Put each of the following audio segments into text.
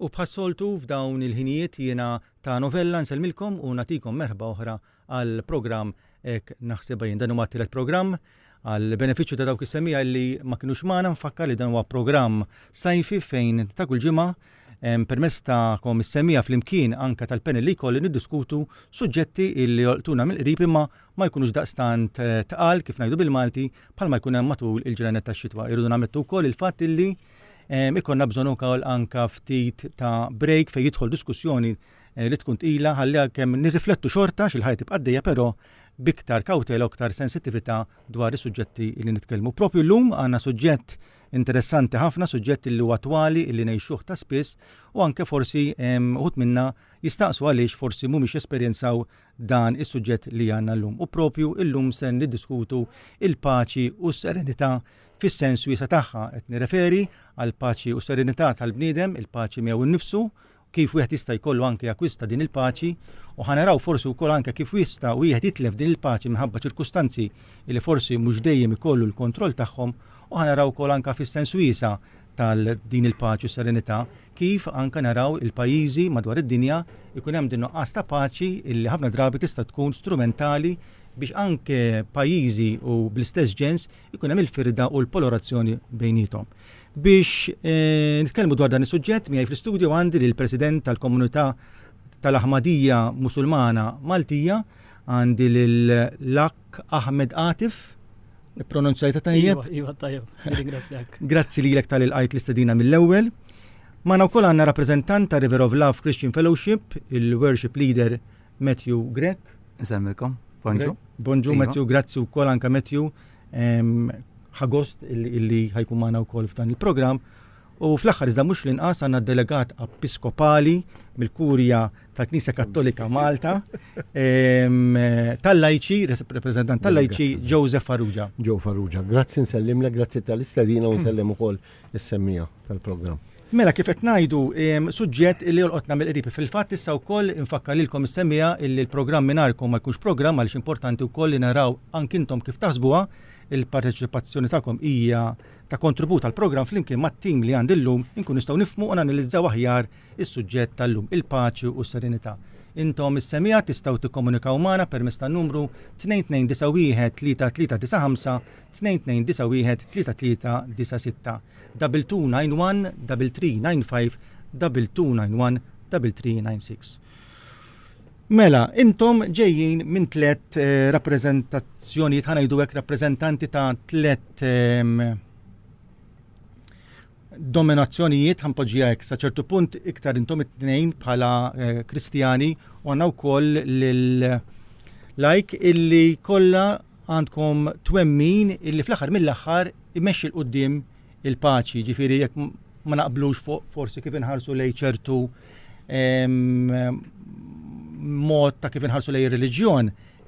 U bħassoltu f'dawn il-ħinijiet jiena ta' novella nsellmilkom u natikom merħba oħra għal programm ek naħseb jien dan huwa tielet programm għal benefiċċju ta' dawk is-semmija li ma kinux magħna nfakkar li dan huwa programm sajfi fejn ta' kull ġimgħa permezz tagħkom is-semmija flimkien anke tal-panel li jkolli niddiskutu suġġetti li jolqtuna mill-qrib imma ma jkunux daqstant tqal kif ngħidu bil-Malti bħalma jkun hemm matul il-ġranet tax-xitwa. Irridu nagħmlu wkoll il-fatt illi ikonna bżonn ukoll anke ftit ta' break fejn jidħol diskussjoni li tkun tqila ħalli kemm nirriflettu xorta x'il-ħajja tibqa' għaddejja però biktar kawtela u aktar sensittività dwar is-suġġetti li nitkellmu. Propju llum għandna suġġett interessanti ħafna, suġġett li huwa attwali li ngħixuh ta' spiss u anke forsi uħud minna jistaqsu għaliex forsi mhumiex esperjenzaw dan is-suġġett li għandna llum. U propju llum se niddiskutu il-paċi u s-serenità fis-sens wiesa tagħha qed nirreferi għal paċi u serenità tal-bniedem, il-paċi miegħu innifsu, kif wieħed jista' jkollu anke jakkwista din il-paċi u ħanaraw forsi wkoll anke kif jista' wieħed jitlef din il-paċi minħabba ċirkustanzi li forsi mhux dejjem ikollu l-kontroll tagħhom u ħanaraw wkoll anke fis-sens wiesa tal din il-paċi u serenità kif anke naraw il-pajjiżi madwar id-dinja ikun hemm din nuqqas ta' paċi illi ħafna drabi tista' tkun strumentali biex anke pajjiżi u bl-istess ġens ikun hemm il-firda u l-polarizzazzjoni bejnietom. Biex nitkellmu dwar dan is-suġġett miegħi fl-istudju għandi lill-President tal-Komunità tal-Aħmadija Musulmana Maltija għandi lil-Lak Ahmed Atif. Pronunzjajta tajjeb? Iva tajjeb, ringrazzjak. Grazzi lilek tal-ilqajt l-istedina mill-ewwel. Magħna wkoll għandna rappreżentant ta' River of Love Christian Fellowship, il-Worship Leader Matthew Grech. Nsemmilkom. Bonġu. Bonġu Matthew, grazzi wkoll anke Matthew. Ħagost illi ħajkun magħna wkoll f'dan il-programm. U fl-aħħar iżda mhux l-inqas għandna delegat episkopali mill-Kurja tal-Knisja Kattolika Malta tal-lajċi, rappreżentant tal-lajċi Joseph Farrugia. Joe Farrugia, grazzi nsellimlek, grazzi tal-istedina u nsellim ukoll is-semmija tal-programm. Mela kif qed ngħidu suġġett illi jolqotna mill-qrib fil-fatt issa wkoll infakkar lilkom is-semmija illi l-programm mingħajrkom ma jkunx programm għaliex importanti wkoll li naraw anke intom kif taħsbuha il-parteċipazzjoni tagħkom hija ta' kontribut għal programm flimkien mat-tim li għandi llum inkun nistgħu nifhmu u nanalizzaw aħjar is-suġġett tal-lum, il-paċi u s-serenità. Intom is-semija tistgħu tikkomunikaw magħna permezz tan-numru 2291-3395 2291-3396 2291-3395 2291-3396. Mela, intom ġejjin minn tlet rappreżentazzjonijiet ħanajdu hekk rappreżentanti ta' tlet dominazzjonijiet ħanpoġġija hekk sa ċertu punt iktar intom it-tnejn bħala Kristjani u għandna wkoll lil-lajk illi kollha għandkom twemmin illi fl-aħħar mill-aħħar imexxi l qudiem il-paċi, ġifieri jekk ma naqblux forsi kif inħarsu lejn ċertu mod ta' kif inħarsu lejn ir-reliġjon,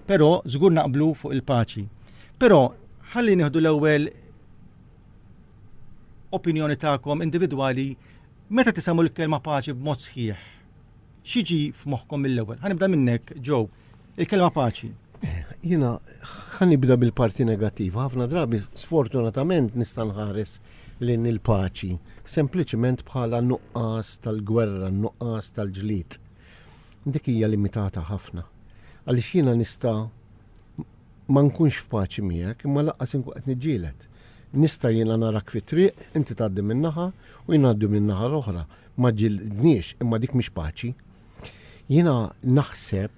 però żgur naqblu fuq il-paċi. Però ħalli nieħdu l-ewwel opinjoni tagħkom individwali meta tisemmu l-kelma paċi b'mod sħiħ. X'jiġi f'moħħkom mill-ewwel? Ħanibda minnek, Joe. Il-kelma paċi. Jiena ħanibda bil-parti negattiva. Ħafna drabi sfortunatament nista' nħares lejn il-paċi, sempliċement bħala nuqqas tal-gwerra, nuqqas tal-ġlied. Dik hija limitata ħafna. Għaliex jiena nista' ma nkunx f'paċi miegħek, imma laqqas inkun qed niġġieled. Nista' jiena narak fi triq, inti tgħaddi min-naħa u jien ngħaddi min-naħa l-oħra. Ma ġilniex, imma dik mhix paċi. Jiena naħseb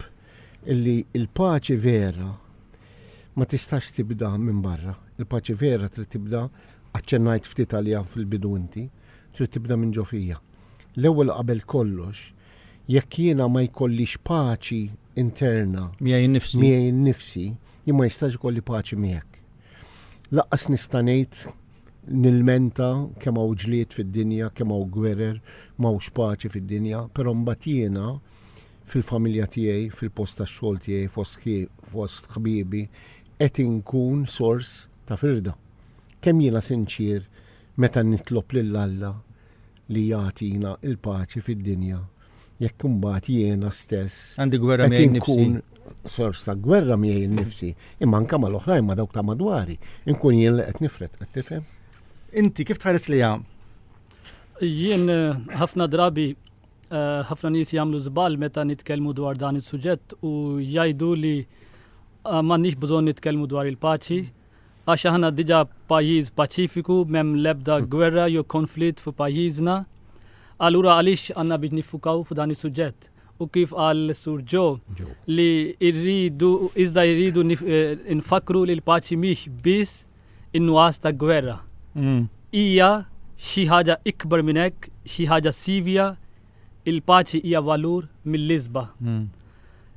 illi il-paċi vera ma tistax tibda minn barra. Il-paċi vera trid tibda aċċennajt ftit għalija fil-bidu inti, trid tibda minn ġo fija. L-ewwel qabel kollox jekk jiena ma jkollix paċi interna miegħi nnifsi, jien ma jistax ikolli paċi miegħek. Laqqas nista' ngħid nilmenta kemm hawn ġlied fid-dinja, kemm hawn gwerer, m'hawnx paċi fid-dinja, però mbagħad jiena fil-familja tiegħi, fil-post tax-xogħol tiegħi fost ħbiebi qed inkun sors ta' firda. Kemm jiena sinċir meta nitlob lil Alla li jagħtina il-paċi fid-dinja. Jekk imbagħad jiena stess għandi gwerra miegħi nnifsi. Sors ta' gwerra miegħi nnifsi, imma anke mal-oħrajn ma' dawk ta' madwari. Inkun jien li qed nifret, qed tifhem? Inti kif tħares liha? Jien ħafna drabi ħafna nies jagħmlu żball meta nitkellmu dwar dan is-suġġett u jgħidu li m'għandniex bżonn nitkellmu dwar il-paċi għax aħna diġà pajjiż paċifiku m'hemm l-ebda gwerra jew konflitt fi pajjiżna. Allura għaliex għandna biex nifukaw f'dan is-suġġett. U kif qal Sur Joe li jridu nfakru li l-paċi mhix biss in-nuqqas ta' gwerra. Hija xi ħaġa ikbar minn hekk, xi ħaġa sivja. Il-paċi hija valur mill-isba.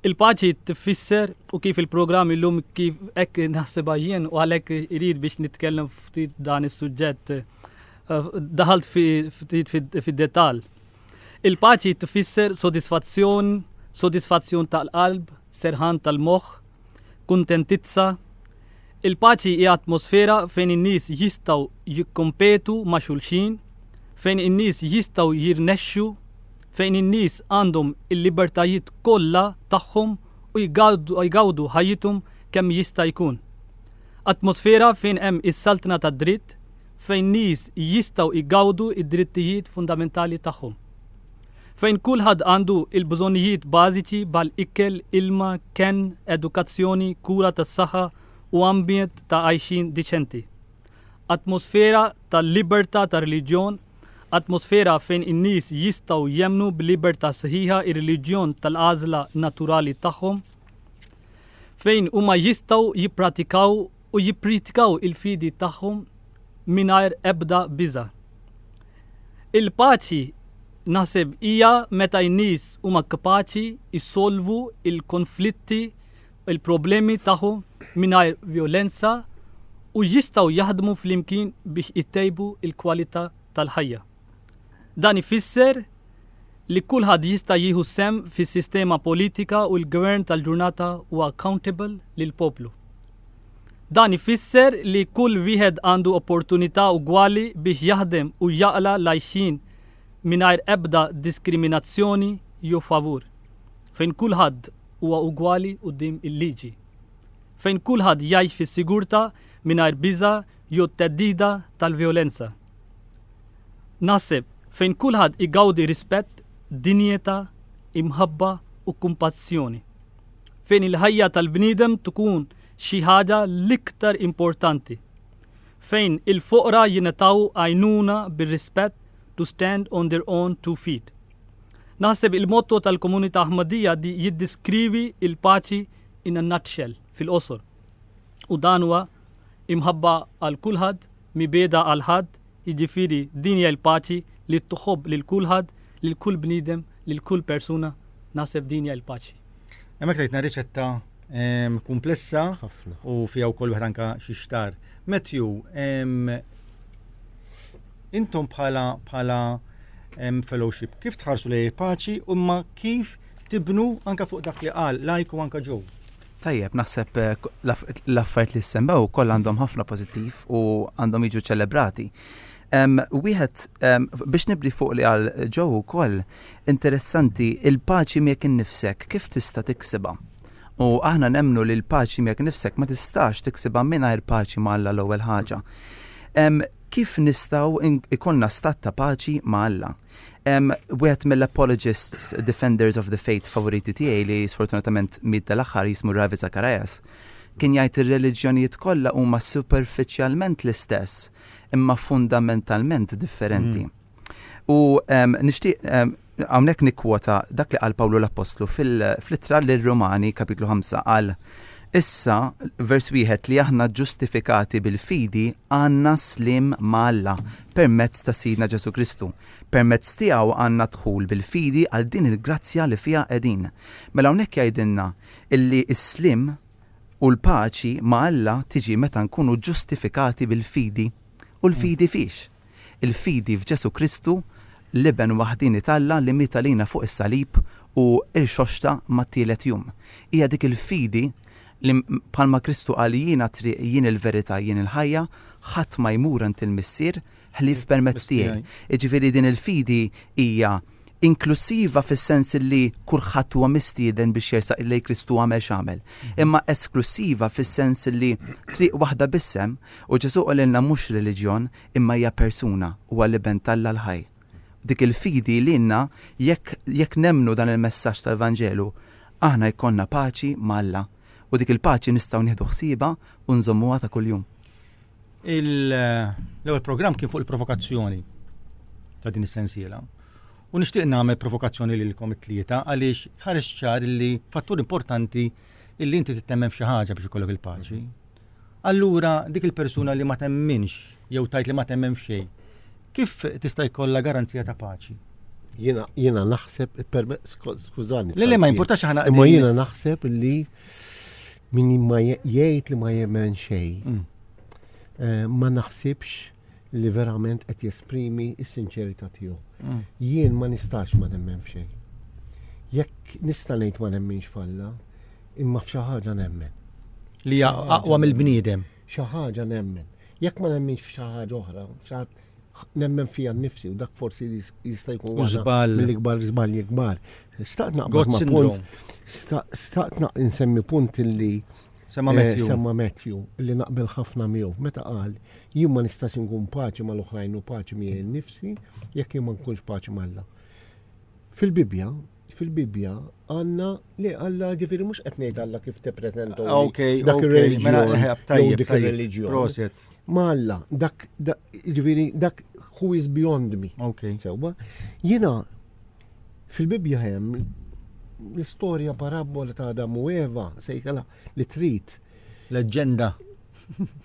Il-paċi tifisser u kif il-programm illum kif hekk naħsebha jien u għalhekk irid biex nitkellem ftit dan is-suġġett daħalt fid-dettall. Il-paċi tifisser sodisfazzjon tal-qalb, serħan tal-moħħ, kuntentizza. Il-paċi hija atmosfera fejn in-nies jistgħu jikkompetu ma' xulxin, fejn in-nies jistgħu jirnexxu, fejn in-nies għandhom il-libertajiet kollha tagħhom u jgawdu ħajjithom kemm jista' jkun. Atmosfera fejn hemm is-saltna tad-dritt, fejn nies jistgħu jgawdu id-drittijiet fundamentali tagħhom. Fejn kulħadd għandu il-bżonnijiet bażiċi bħal-ikel, ilma, kenn, edukazzjoni, kura tas-saħħa u ambjent ta' għajxin diċenti. Atmosfera tal-libertà ta' reliġjon, atmosfera fejn in-nies jistgħu jemmnu b'libertà sħiħa ir-reliġjon tal-għażla naturali tagħhom, fejn huma jistgħu jippratikaw u jippritikaw il-fidi tagħhom mingħajr ebda biża'. Il-paċi naħseb hija meta n-nies huma kapaċi jsolvu il-konflitti, il-problemi tagħhom mingħajr violenza u jistgħu jaħdmu flimkien biex ittejbu il-kwalità tal-ħajja. Dan ifisser li kulħadd jista' jieħu sem fis-sistema politika u l-gvern tal-ġurnata huwa accountable lill-poplu. Dan ifisser li kull wieħed għandu opportunità ugwali biex jaħdem u jaqla l-għajxin mingħajr ebda diskriminazzjoni jew favur. Fejn kulħadd huwa ugwali quddiem il-liġi. Fejn kulħadd jgħix fis-sigurtà mingħajr biża' jew teddida tal-vjolenza. Naħseb fejn kulħadd igawdi rispett, dinjeta, imħabba u kumpassjoni. Fejn il-ħajja tal-bniedem tkun xi ħaġa l-iktar importanti. Fejn il-foqra jingħataw għajnuna bir-rispett to stand on their own two feet. Naħseb il-motto tal-Komunità Ahmadiyya di jiddiskrivi il-paċi in a nutshell fil-qosor. U dan huwa imħabba għal kulħadd, mibeda għal ħadd, jiġifieri din hija l-paċi li tħobb lil kulħadd, lil kull bniedem, lil kull persuna, naħseb din hija l-paċi. Hemmhekk tgħidna riċetta komplessa u fiha wkoll wieħed anke xi xtar. Matthew, intom bħala fellowship, kif tħarsu lejn il-paċi u ma kif tibnu anke fuq dak li qal Lajk u anke Joe? Tajjeb, naħseb l-affarijiet li semmew koll għandhom ħafna pożittiv u għandhom jiġu ċelebrati. Wieħed biex nibli fuq li għal Joe ukoll interessanti il-paċi miegħek innifsek kif tista' tiksibha. U aħna nemmnu li l-paċi miegħek nifsek ma tistax tiksibha mingħajr paċi ma' Alla l-ewwel ħaġa. Kif nistgħu ikollna stat ta' paċi ma' Alla? Wieħed mill-apologists, defenders of the faith favoriti tiegħi li sfortunatament miet tal-aħħar jismu Ravi Zacharias kien jgħid ir-reliġjonijiet kollha huma superfiċjalment l-istess imma fundamentalment differenti. U nixtieq hawnhekk nikkwota dak li qal Pawlu l-Apostlu fl-ittra lir-Rumani kapitlu 5 qal issa vers 1 li aħna ġustifikati bil-fidi għandna slim ma' Alla permezz ta' Sidna Ġesu Kristu. Permezz tiegħu għandna dħul bil-fidi għal din il-grazzja li fiha qegħdin. Mela hawnhekk jgħidilna illi s-slim u l-paċi ma' Alla tiġi meta nkunu ġustifikati bil-fidi. U l-fidi fiex? Il-fidi f'Ġesu Kristu liben waħdini tal-Alla li mita lina fuq is-salib u il-xoxta mat-tielet jum. Hija dik il-fidi li bħalma Kristu qal jiena triq, jien il-verità, jien il-ħajja, ħadd ma jmur ant il-missier ħlief permezz tiegħi. Jiġifieri din il-fidi hija inklusiva fis-sens li kulħadd huwa mistieden biex jersaq lejn Kristu għamel x'għamel. Imma esklusiva fis-sens li triq waħda bissem u Ġesu qalilna mhux reliġjon imma hija persuna huwa liben tal-ħaj. dik il-fidi li inna jekk nemnu dan il-messaġġ tal-Evanġelu, aħna jkollna paċi malla. U dik il-paċi nistgħu nieħdu ħsieba u nżommuha ta' kuljum. L-ewwel programm kien fuq il-provokazzjoni ta' din is-sensiela. U nixtieq nagħmel provokazzjoni lilkom it-tlieta għaliex ħareġ ċar li fattur importanti illi inti tittemmem f'xi ħaġa biex ikollok il-paċi. Allura dik il-persuna li ma temminx jew tajt li ma temmem xejn, kif tista' jkollha garanzija ta' paċi? Jiena naħseb, skużani. Le ma importax aħna imma jiena naħseb li min ma jgħid li ma jemmen xejn. Ma naħsibx li verament qed jesprimi s-sinċerità tiegħu. Jien ma nistax ma nemmen f'xejn. Jekk nista' ngħid ma nemminx f'Alla, imma f'xi ħaġa nemmen. Li hija aqwa mill-bniedem. Xi ħaġa nemmen. Jekk ma nemminx f'xi ħaġa oħra, nemmen fija nnifsi u dak forsi jista' jkun mill-ikbar żbalji kbar. Staqt naqbad ma' punt. Staqt insemmi punt illi semma Matthew li naqbel ħafna miegħu meta qal jien ma nistax inkun paċi mal-oħrajn u paċi miegħi nnifsi jekk jien ma nkunx paċi mal-Alla. Fil-Bibja għandna li Alla ġifieri mhux qed ngħid Alla kif tippreżentaw dak ir-reliġjon. Proset. Ma Alla dak ġifieri dak who is beyond me. Sewwa jiena fil-Bibja hemm l-istorja parabola ta' Adam u Eva sejkala li trid. Leġenda.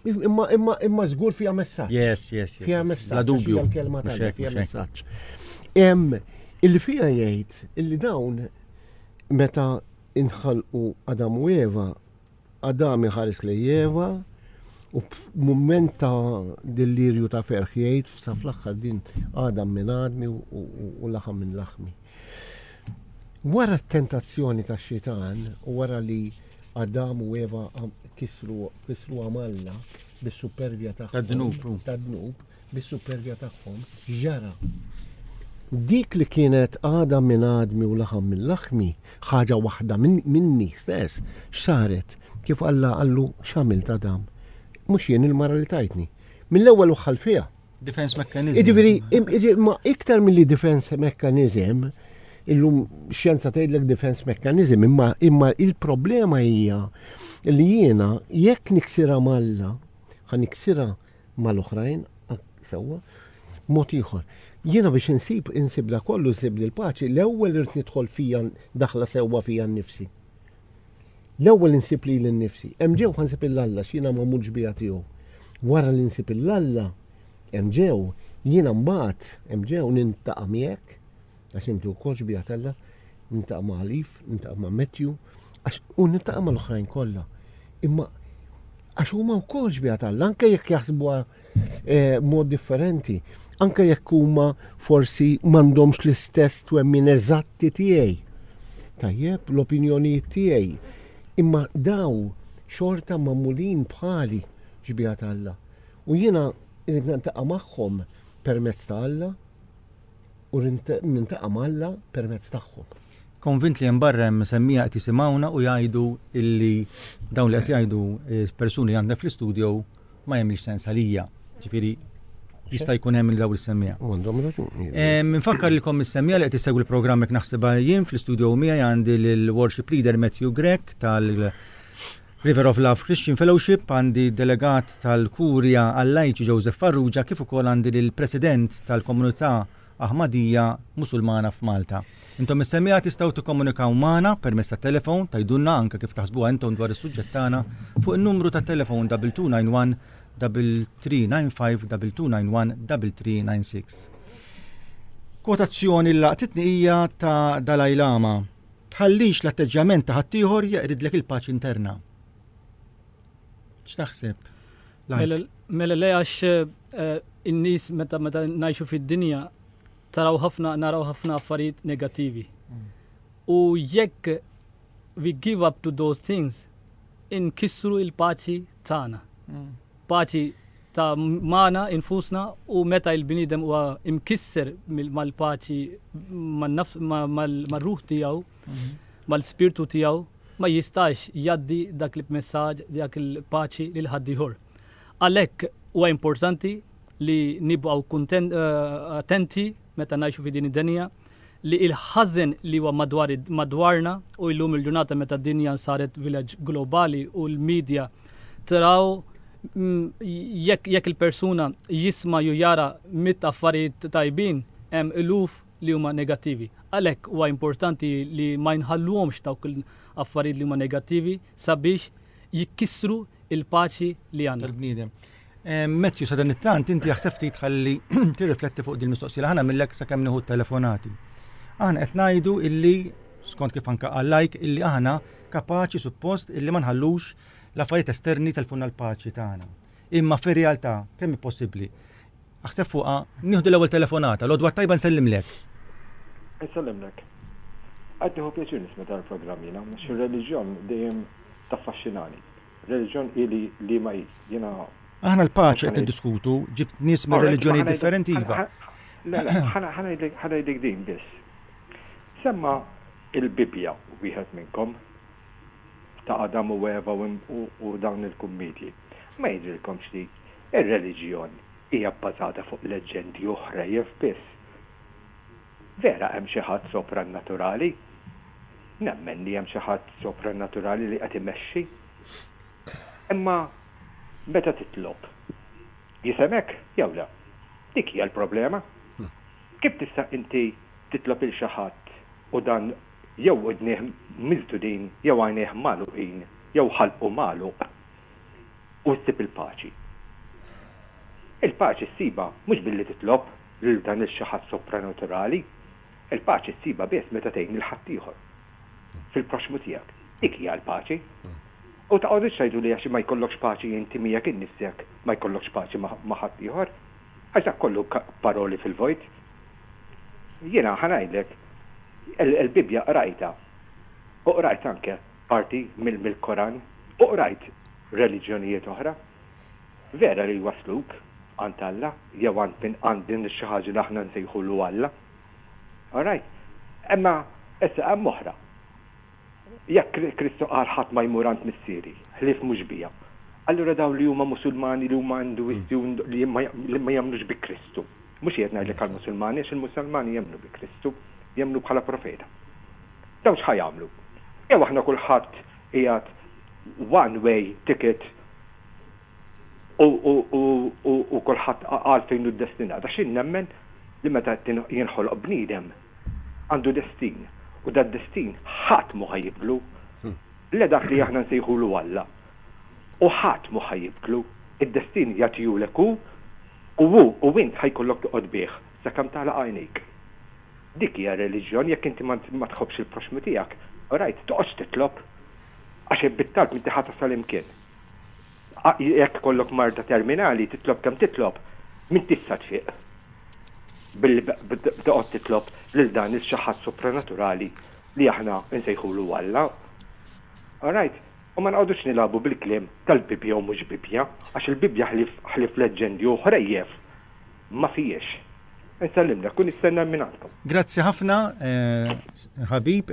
Imma żgur fija messaġġ. Yes. Fija messaġġ. La dubju. Kelma ta' fija messaġġ. Illi fija jgħid illi dawn meta inħalqu Adam u Eva, Adam iħares li Eva u f'mument ta' dillirju ta' ferħ jgħid sa fl-aħħar din Adam minn Admi u laħam minn laħmi. Wara t-tentazzjoni ta' xitan u wara li Adam u Eva kisru għamalla bis-supervja tagħhom. Tad-dnub, bis-supervja tagħhom, ġara. Dik li kienet Adam minn Admi u laħam minn laħmi, ħaġa waħda minni stess, xaret kif Alla għallu x'għamilt Adam. Mhux jien il-mara li tajtni. Mill-ewwel u ħalfija. Defense mechanism. Jiġifieri ma iktar milli defense mechanism, illum xjenza tgħidlek defense mechanism, imma il-problema hija li jiena jekk niksira malla, ħa niksira mal-oħrajn sewwa mod ieħor. Jiena biex insib da kollu nsib li l-paċi, l-ewwel irid nidħol fija daħla sewwa fija nnifsi. L-ewwel insib li l-nnifsi. Hemm ġew ħansib il-Alla x'jiena m'għamulx biha tiegħu. Wara li nsib il-Alla, hemm ġew jiena mbagħad hemm ġew nintaqa' miegħek għax inti wkoll xbija Alla, nintaqa' ma' Alif, nintaqa' ma' Matthew, u nintaqa' mal-oħrajn kollha. Imma għax huma wkoll xbija Alla, anke jekk jaħsbuha mod differenti, anke jekk huma forsi m'għandhomx l-istess twemmin eżatti tiegħi. Tajjeb, l-opinjonijiet tiegħi. Imma daw xorta magħmulin bħali xbija Alla. U jiena irid nintaqa' magħhom permezz ta' Alla u nintaqa' Alla permezz tagħhom. Konvint li hemm barra hemm semmija qed jisimgħuna u jgħidu illi dawn li qed jgħidu persuni għandek fl-istudio ma jemmilx sens għalija. Ġifieri jista' jkun hemm dawn is-semmija. Għandhom raġun. Nfakkar lilkom is-semmija li qed isegwi l-programm hekk naħsibha jien fl-istudio miegħi għandi lill-worship leader Matthew Grek tal-River of Love Christian Fellowship, għandi delegat tal-Kurja għall-Lajċi Joseph Farrugia, kif ukoll għandi lill-President tal-Komunità Aħmadija Musulmana f'Malta. Intom is-semmija tistgħu tikkomunikaw magħna permezz tat-telefon, tgħidulna anke kif taħsbuha intom dwar is-suġġett tagħna fuq in-numru tat-telefon 2291 3395 2291 3396. Kwotazzjoni li laqtitni hija ta' Dalai Lama. Tħallix l-atteġġjament ta' ħaddieħor jaqridlek il-paċi interna. X'taħseb? Mela le għax in-nies meta ngħixu fid-dinja naraw ħafna affarijiet negattivi. U jekk we give up to those things, inkissru il-paċi tagħna. Paċi ta' magħna infusna u meta l-bniedem huwa imkisser mal-paċi mal-ruħ tiegħu, mal-spirtu tiegħu, ma jistax jaddi dak il-messaġġ, dak il-paċi lil ħaddieħor. Għalhekk huwa importanti li nibqgħu attenti meta ngħixu fi din id-dinja li il-ħażen li huwa madwarna u llum il-ġurnata meta d-dinja saret village globali u l-medja taraw jekk il-persuna jisma' ju jara mit affarijiet tajbin hemm iluf li huma negattivi. Għalhekk huwa importanti li ma jinħalluhomx dawk l-affarijiet li huma negattivi sabiex jikkissru il-paċi li għandna. Tal-bniedem. Matthew, sa dan it-tant inti jaħseb ftit ħalli tirrifletti fuq din mistoqsija. Ħana millek sakemm nieħu telefonati. Aħna qed ngħidu illi skont kif anke għal-like illi aħna kapaċi suppost illi ma nħallux l-affarijiet esterni telfuna l-paċi tagħna. Imma fir-realtà kemm possibbli. Aħseb fuqha nieħdu l-ewwel telefonata, l-odwa tajba nsellimlek. Nsellimlek. Għaddiħu pjaċir nisma' tal-programm jiena, mhux ir-reliġjon dejjem taffaxxinani. Reliġjon li ma jiena. Aħna l-paċi qed niddiskutu, ġibt nies minn reliġjoni differenti iva. Ħana jdik din biss. Semma il-Bibja wieħed minnkom ta' Adam u Eva u dawn il-kummedji. Ma jidrilkomx li ir-reliġjon hija bbażata fuq leġendi oħra jef biss. Vera hemm xi ħadd soprannaturali? Nemmen li hemm xi ħadd soprannaturali li qed imexxi. Imma meta titlob jisemek jew le? Dik hija l-problema. Kif tista' inti titlob il xi ħadd u dan jew udnieh miżdudin jew għajnieh magħluqin jew ħalqu magħluq u ssib il-paċi. Il-paċi ssiba mhux billi titlob lil dan il-xi ħadd sopranaturali, il-paċi ssiba biss meta tgħin il-ħadd ieħor fil-proxmu tiegħek. Dik hija l-paċi. U taqgħodux tgħidu li għax ma jkollokx paċi inti miegħek innifsek ma jkollokx paċi ma' ħadd ieħor. Għax dak kollu paroli fil-vojt. Jiena ħanajdlek il-Bibja qrajta. U qrajt anke parti mill-Koran, u qrajt reliġjonijiet oħra. Vera li wasluk għand Alla, jew għand din xi ħaġa li aħna nsejħulu Alla. Alright. Imma issa hemm oħra. Jekk Kristu qal ħadd ma jmur għand missieri, ħlief mhux bija. Allura daw li huma Musulmani li huma Induisti li ma jemnux bi Kristu. Mhux qed ngħidlek għall-Musulmani, għax il-Musulmani jemnu bi Kristu, jemnu bħala profeta. Daw x'ħajamlu? Jew aħna kulħadd qiegħed one way ticket u kulħadd qal fejn hu d-destinat. Għax nemmen li meta jinħoloq bniedem għandu destin u da destin ħadd mu ħajiblu. Le dak li aħna nsejħulu Alla. U ħadd mu ħajiblu. Id-destin jagħtihulek u int ħajkollok toqgħod bih sakemm tagħlaq għajnejk. Dik hija reliġjon jekk inti ma tħobbx il-proxmu tiegħek, orajt toqgħodx titlob għax bit-tard minti ħadd tasal imkien. Jekk kollok marda terminali titlob kemm titlob, min tista' tfiq. Billi toqgħod titlob lil dan il-xi ħadd sopranaturali li aħna nsejħulu Alla. Alright, u ma nqgħodux nilabu bil-kliem tal-Bibja u mhux Bibja, għax il-Bibja ħlif leġendi oħra jef ma fijiex. Nsellimlek, kun nistenna minn għandkom. Grazzi ħafna, ħabib.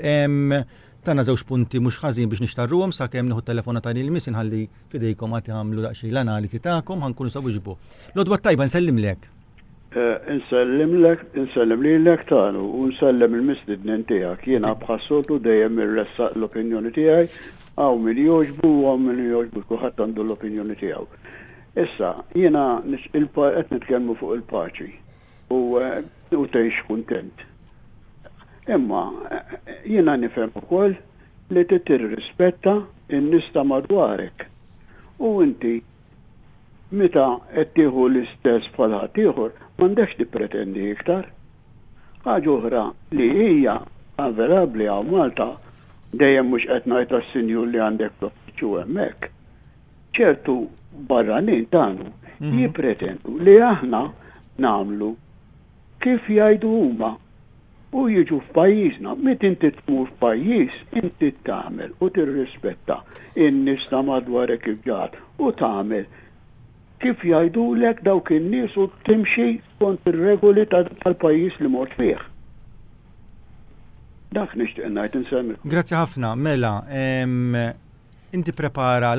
Tana żewġ punti mhux ħażin biex nixtarruhom sakemm nieħu t-telefona tagħni l-miss inħalli fidejkom għad tagħmlu daqsxejn l-analiżi tagħkom ħankunu sabu ġibu. L-odwa tajba nsellimlek. Insellem lilek tagħnu u nsellem il-mistidnen tiegħek. Jiena bħassoltu dejjem irressaq l-opinjoni tiegħi għaw min jogħġbu u għaw min jogħġbu kulħadd għandu l-opinjoni tiegħu. Issa, jiena qed nitkellmu fuq il-paċi u tgħix kuntent. Imma jiena nifhem ukoll li tirrispetta n-nies ta' madwarek. U inti meta qed tieħu l-istess bħal ħadd ieħor m'għandekx tippretendi iktar. Ħaġa oħra li hija avverabbli għaw Malta dejjem mhux qed ngħid għas-sinjur li għandek l-uffiċċju hemmhekk. ċertu barranin tagħna jippretendu li aħna nagħmlu kif jgħidu huma u jiġu f'pajjiżna. Mit inti tmur f'pajjiż, inti tagħmel u tirrispetta in-nies ta' madwarek kif ġat u tagħmel kif jgħidulek dawk in-nies u timxi skont ir-regoli tal-pajjiż li mort fih. Dak nixtieq ngħid insemmi. Grazzi ħafna, Mela. Inti prepara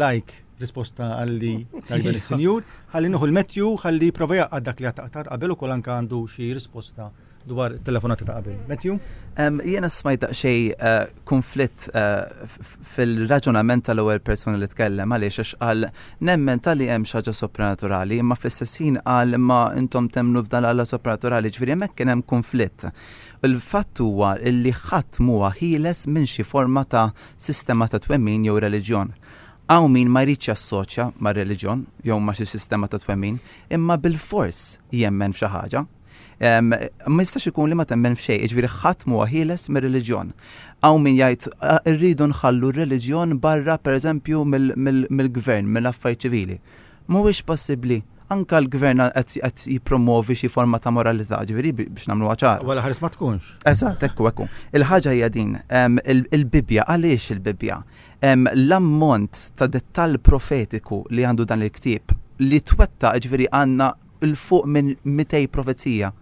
risposta għalli tal-dan is-senjur, ħalli nieħu l-Matthew, ħalli prova jaqgħad dak li għataqtar qabel ukoll anke għandu xi risposta dwar telefonati ta' qabel. Matthew? Jiena smajt xej konflitt fil-raġunament tal-ewwel persuna li tkellem għaliex għax qal nemmen tal-li hemm xi ħaġa sopranaturali, imma fl-istess ħin qal imma intom temnu f'dan Alla sopranaturali, ġifieri hemmhekk kien hemm konflitt. Il-fatt huwa li ħadd huwa ħieles minn xi forma ta' sistema ta' twemmin jew reliġjon. Għaw min ma jridx jassoċja ma' reliġjon jew ma' xi sistema ta' twemmin, imma bil-fors jemmen f'xi ħaġa. Ma jistax ikun li ma temmen f'xej, ġifieri ħadd huwa ħieles mir-reliġjon. Għaw min jgħid irridu nħallu r-reliġjon barra pereżempju mill-gvern, mill-affarijiet ċivili. Mhuwiex possibbli. Anka l-gvern qed jippromovi xi forma ta' moralità, ġifieri biex nagħmluha ċara. Wala ħares ma tkunx. Eżatt, ekku. Il-ħaġa hija din, il-Bibja, għaliex il-Bibja? L-ammont ta' dettall profetiku li għandu dan il-ktieb li twetta ġifieri għandna il-fuq minn 200 profezija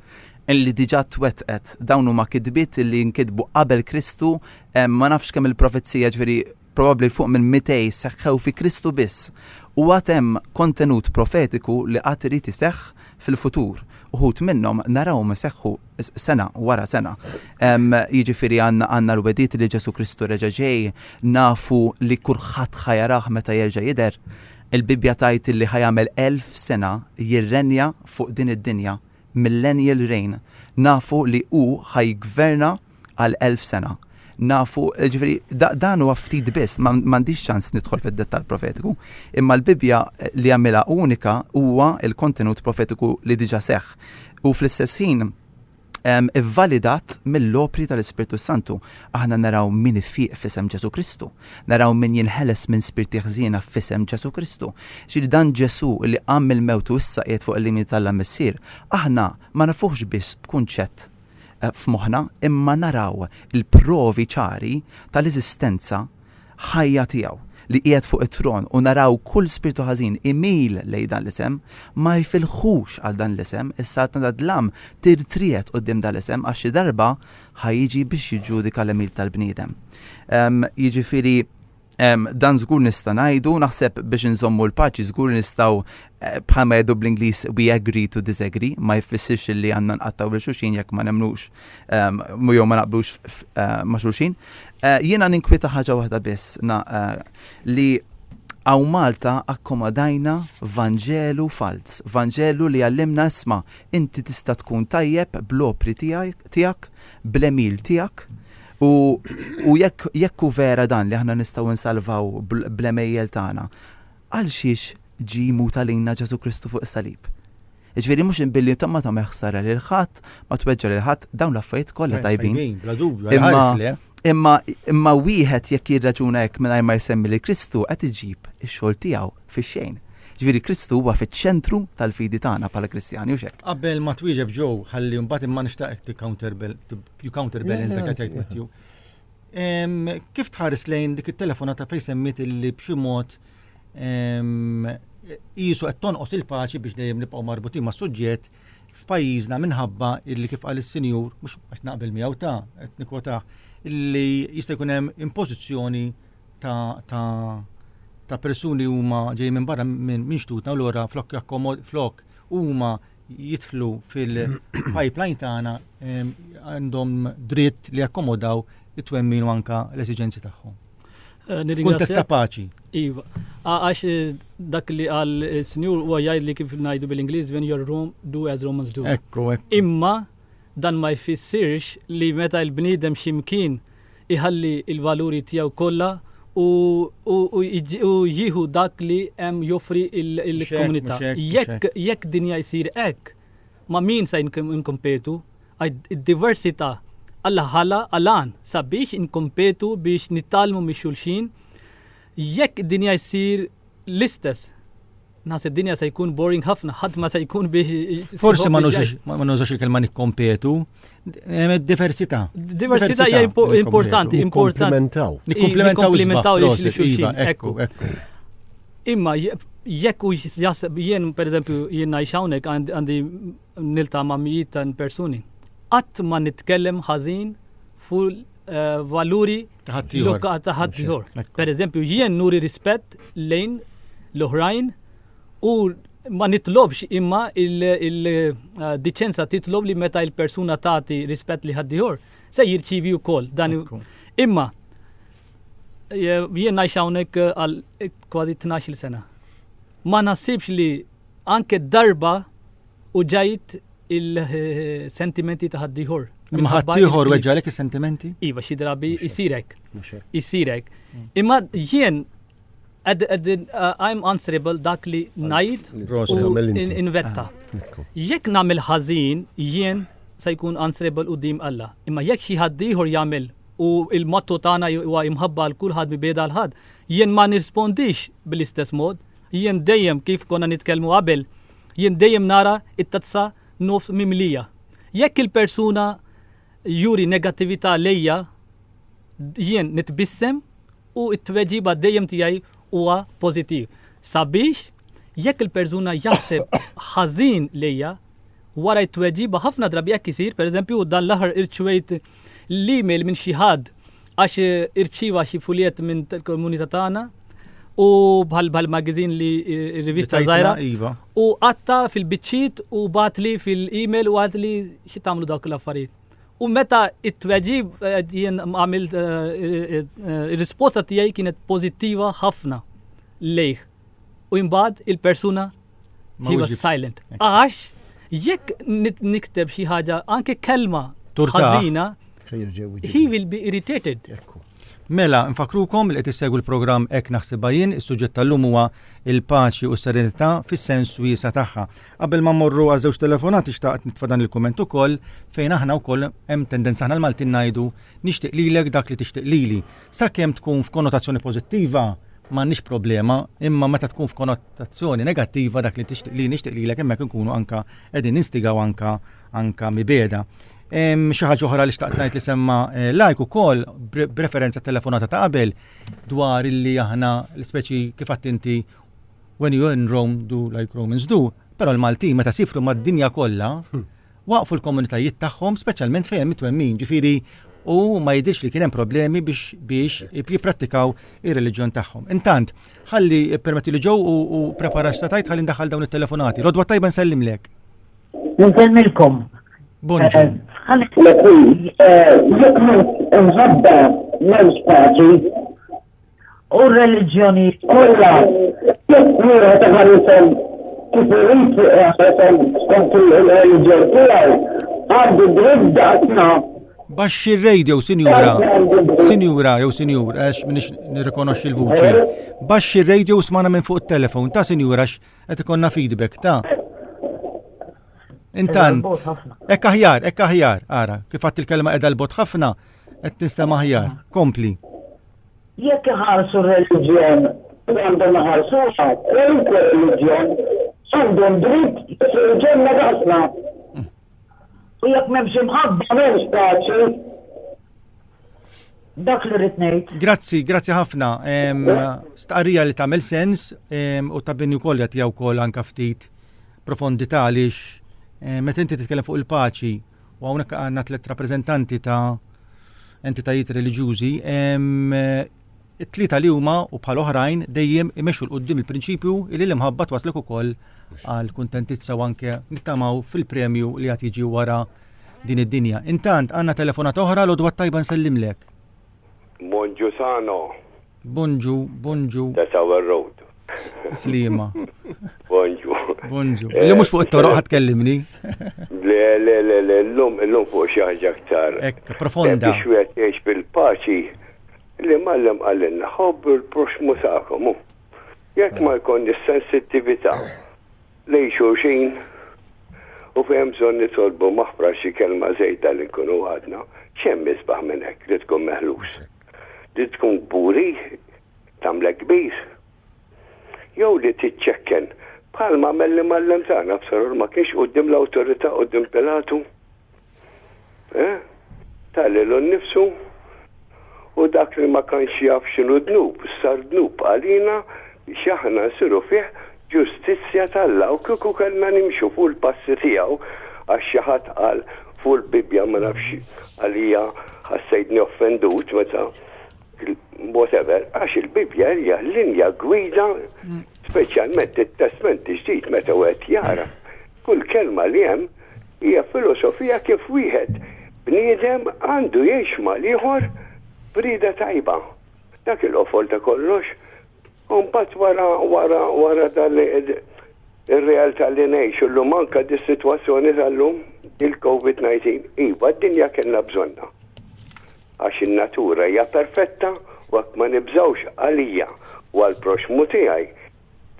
li diġà twettqet, dawn huma kitbiet li nkitbu qabel Kristu, ma nafx kemm il-profezija ġifieri probabbli fuq minn 200 seħħew fi Kristu biss. U hemm kontenut profetiku li qatt irid iseħħ fil-futur. Uħud minnhom narawhom iseħħu sena wara sena. Jiġifieri għandna l-wediet li Ġesu Kristu reġa' ġej, nafu li kulħadd ħajaraħ meta jerġa' jidher. Il-Bibja tajt li ħajamel 1000 sena jirrenja fuq din id-dinja, millennial reign. Nafu li hu ħajgverna għal 1000 sena. Nafu, ġifieri, dan huwa ftit biss, m'għandix ċans nidħol fid-dettall profetiku, imma l-Bibja li għamilha unika huwa il-kontenut profetiku li diġà seħħ. U fl-istess ħin ivvalidat mill-opri tal-Ispirtu Santu. Aħna naraw min ifiq f'isem Ġesu Kristu, naraw min jinħeles minn spirti ħżiena f'isem Ġesu Kristu. Ġieli dan Ġesu li qam mill-mewt u issa qiegħed fuq il-limit tal-missier, aħna ma nafuhx biss b'kunċett f'moħħna, imma naraw il-provi ċari tal-eżistenza ħajja tiegħu li qiegħed fuq it-tron u naraw kull spiritu ħażin imil lejn dan l-isem ma jfilħux għal dan l-isem, issa tnadlam tirtriet qudiem dan l-isem għax xi darba ħajjiġi biex jiġġudika l-emil tal-bniedem. Jiġifieri dan żgur nista' ngħidu, naħseb biex inżommu l-paċi żgur nistgħu bħalma jgħidu bl-Ingliż we agree to disagree, ma jfissirx li għandna nqattaw bil xulxin jekk ma nemnux jew ma naqblux ma' xulxin. Jiena ninkwita ħaġa waħda biss li għaw Malta akkomodajna Vanġelu fals, Vanġelu li għallimna isma' inti tista' tkun tajjeb bl-opri tiegħek, bl-emil tiegħek. U jekk hu vera dan li aħna nistgħu nsalvaw bl-emejjel tagħna, għal xiex ġi muta lilna Ġesu Kristu fuq is-salib. Ġifieri mhux inbilli ma ta' meħsara lil ħadd, ma tweġġa lil ħadd, dawn l-affarijiet kollha tajbin. Imma wieħed jekk jirraġuna hekk mingħajr ma jsemmi li Kristu qed iġib ix-xogħol tiegħu fix-xejn. Ġifieri Kristu huwa fiċ-ċentru tal-fidi tagħna bħala Kristjani u x'hekk. Qabel ma twieġeb ġew ħalli mbagħad imma nixtaq counterbalance dak qed Matthew. Kif tħares lejn dik it-telefonata fejn semmit illi b'xi mod qisu qed tonqos il-paċi biex dejjem nibqgħu marbutin mas-suġġett f'pajjiżna minħabba illi kif qal is-sinjur mhux qed naqbel miegħu qed nikkwotah illi jista' jkun hemm impożizzjoni ta' persuni huma ġej minn barra minn xtutna u lura flok huma jidħlu fil-pipeline tagħna għandhom dritt li jakkomodaw it-twemmin u anka l-esiġenzi tagħhom. Kuntest ta' paċi. Iva, għax dak li għal sinjur huwa jgħid li kif ngħidu bil-Ingliż when you're Rome, do as Romans do. Ekku. Imma dan ma jfissirx li meta l-bniedem x'imkien iħalli il-valuri tiegħu kollha u jieħu dak li hemm joffri il-komunità. Jekk dinja jsir hekk, ma' min se inkompetu, id-diversità Alla ħala għalan sabiex inkompetu biex nittalmu mix-xulxin. Jekk dinja jsir l-istess, naħseb dinja se jkun boring ħafna, ħadd ma se jkun biex. Forsi ma nużax il-kelma nikkompetu, diversità. Diversità hija importanti. Nikkumplementaw il-xulxin. Ekku. Imma jekk u jaħseb jien pereżempju jien ngħix hawnhekk għandi nilta' ma' mijiet ta' persuni. Qatt ma nitkellem ħażin fuq valuri ta' ħadd ieħor. Per eżempju, jien nuri rispett lejn l-oħrajn u ma nitlobx imma il-diċenza titlob li meta il-persuna tagħti rispett li ħaddieħor se jirċivi wkoll dan. Imma jien ngħix hawnhekk għal kważi 12 sena. Ma naħsibx li anke darba u ġajt il-sentimenti ta' ħaddieħor. Imma ħaddieħor weġġalek is-sentimenti? Iva, xi drabi isirek. Imma jien I'm answerable dak li ngħid u invetta. Jekk nagħmel ħażin jien se jkun answerable quddiem Alla. Imma jekk xi ħaddieħor jagħmel u il-motto tagħna huwa imħabba l kulħadd bieda l ħadd, jien ma nirrispondix bl-istess mod. Jien dejjem kif konna nitkellmu qabel, jien dejjem nara it-tazza nofs mimlija. Jekk il-persuna juri negattività lejja, jien nitbissem u it-tweġiba dejjem tiegħi huwa pożittiv. Sabiex jekk il-persuna jaħseb ħażin lejja, wara t-tweġiba ħafna drabi jekk isir, pereżempju dan l-aħħar irċwejt l-email minn xi ħadd għax irċiva xi fuljet minn il-komunità tagħna u bħal magazin li rivista żgħira u qatta fil-biċċiet u batli fil-email u għadli xi tagħmlu dawk l-affarijiet. U meta it-tweġib jien għamilt ir-risposta tiegħi kienet pożittiva ħafna lejh. U imbagħad il-persuna he was silent. Għax jekk nikteb xi ħaġa anke kelma ħażina, he will be irritated. Mela, nfakrukom li qed issegwu l-programm Hekk Naħsibha Jien, is-suġġett tal-lum huwa il-paċi u s-serenità fis-sens wiesa tagħha. Qabel ma mmorru għal żewġ telefonati xtaqt nitfa' dan il-kumment ukoll fejn aħna wkoll hemm tendenza aħna l-Maltin ngħidu nixtieq lilek dak li tixtieq lili. Sakemm tkun f'konnotazzjoni pożittiva m'għandniex problema, imma meta tkun f'konnotazzjoni negattiva dak li tixtieq li nixtieq lilek hemmhekk inkunu anka qegħdin nistigaw anka mibeda. Xi ħaġa oħra li xtaqt ngħid li semma lajk ukoll b'referenza telefonata ta' qabel dwar illi aħna l-speċi kif qatt inti when you're in Rome do like Romans do, però l-Maltin meta sifru mad-dinja kollha waqfu l-komunitajiet tagħhom speċjalment fejn mitwemmin, ġifieri u ma jidhirx li kien hemm problemi biex jipprattikaw ir-reliġjon tagħhom. Intant, ħalli permetti li ġew u preparax ta' tajt ħalli ndaħħal dawn it-telefonati. Rodwa tajba nsellimlek. Nsellmilkom. Bonġu. Nħabba l paċi u r-reliġjoni kollha kif wieħed ħarisem kif irid skont il-reliġjon tiegħu għandu dritt daqsna. Baxxi r-radio, sinjura, jew sinjur, għax minix nirrikonoxxi l-vuċi. Baxxi r-radio smana minn fuq it-telefon, ta' sinjura qed ikonna feedback, ta' Intant, ekk aħjar, ara, kif għat il-kelma edha l-bot ħafna, qed nistema aħjar, kompli. Jekk ħarsu r-reliġjon, għandhom ħarsu reliġjon, għandhom dritt reliġjon ħafna. U jekk m'hemmx imħabba m'hemmx paċi. Dak li rrid ngħid. Grazzi ħafna. Stqarrija li tagħmel sens u tabbini wkoll jagħtiha wkoll anke ftit profondità għaliex meta inti titkellem fuq il-paċi u hawnhekk għandna 3 rappreżentanti ta' entitajiet reliġjużi, it-tlieta li huma u bħal oħrajn dejjem imexxu l-qudiem il-prinċipju li l-imħabba twaslek ukoll għal kuntentizza u anke nittamaw fil-premju li qed jiġi wara din id-dinja. Intant għandna telefonat oħra l-odwa tajba nsellimlek. Bonġu Sano. Bonġu. That's our road. Slima. Bonġu. Li mhux fuq it-toroq ħatkellimni. Le, l-lum fuq xi ħaġa aktar. Ekk, profonda. Biex wieħed jgħix bil-paċi li mallem għallinna ħobbu l-proxmu tagħkom. Jekk ma jkun is-sensittività lejn xulxin u fejn bżonn nitolbu maħfra xi kelma żejda li nkunu għadna, x'hemm misbaħ minn hekk li tkun meħlus. Li tkun buri tagħmlek kbir. Jew li tiċċekken bħalma melli mallem tagħna b'sarur ma kienx quddiem l-awtorità quddiem Pilatu. Tallilu nnifsu u dak li ma kanx jaf x'inhu dnub, sar dnub għalina biex aħna nsiru fih ġustizzja tal-Alla u kieku kellna nimxu fuq il-passi tiegħu għax xi ħadd qal fuq il-Bibja ma nafx għalija ħassejtni offendut meta whatever, għax il-Bibja hija linja gwida speċjalment it-testament ġdid meta wieħed jara. Kull kelma li hemm hija filosofija kif wieħed bniedem għandu jgħix mal-ieħor brida tajba. Dak il-qofol ta' kollox. U mbagħad wara dan ir-realtà li ngħixu llum anke dis-sitwazzjoni tal-lum il-COVID-19. Iva d-dinja kellna bżonna. Għax in-natura hija perfetta u hekk ma nibżawx għalija u għall-proxmu tiegħi.